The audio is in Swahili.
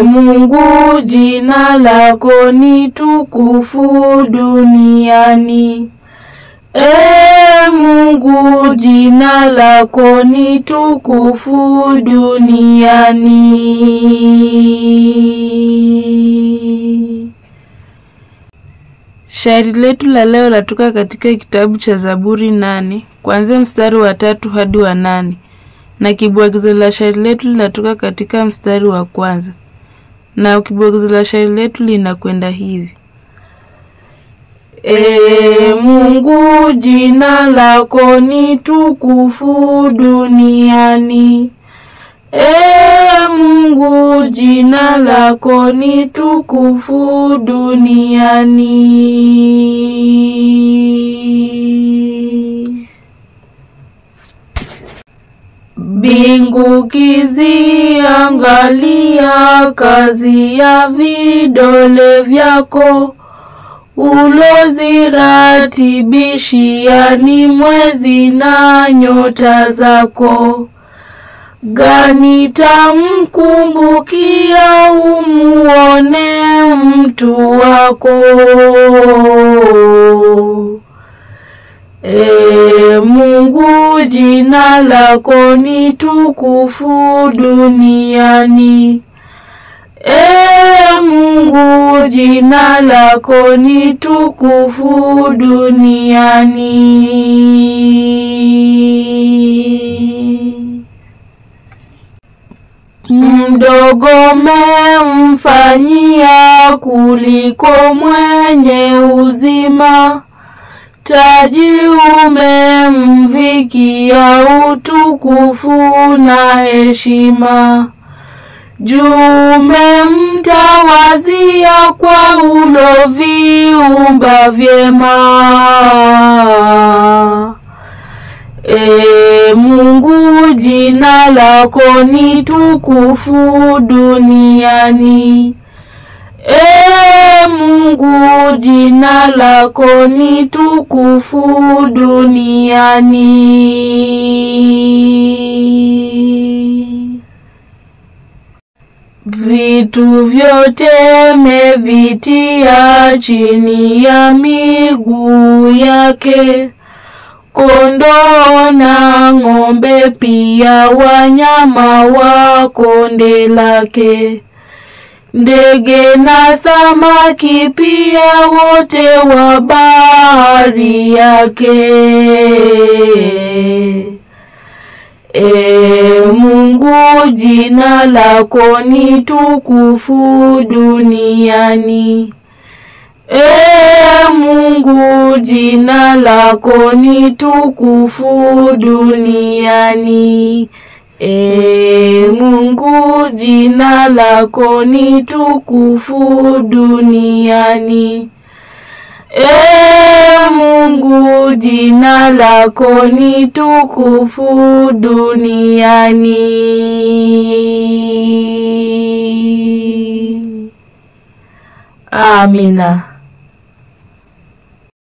Mungu, jina lako ni tukufu duniani. Mungu, jina lako ni tukufu duniani. Shairi letu la leo latoka katika kitabu cha Zaburi 8, kuanzia mstari wa 3 hadi wa 8. Na kibwagizo la shairi letu linatoka katika mstari wa 1. Na kibwagizo la shairi letu linakwenda hivi: Mungu, jina lako ni tukufu duniani. Mungu, jina lako ni tukufu duniani. Mbingu kiziangalia kazi ya vidole vyako, uloziratibishia ni mwezi na nyota zako. Gani tamkumbukia umuone mtu wako? Mungu, jina lako ni tukufu duniani. Mungu, jina lako ni tukufu duniani. Mdogo memfanyia kuliko mwenye uzima, taji umemvikia utukufu na heshima. Juu umemtawazia kwa uloviumba vyema. Mungu, jina lako ni tukufu duniani. Mungu, jina lako ni tukufu duniani. Vitu vyote mevitia chini ya miguu yake, kondoo na ng'ombe, pia wanyama wa konde lake. Ndege na samaki pia wote wa bahari yake. Mungu, jina lako ni tukufu duniani. Mungu, jina lako ni tukufu duniani. Mungu, jina lako ni tukufu duniani. Mungu, jina lako ni tukufu duniani. Amina.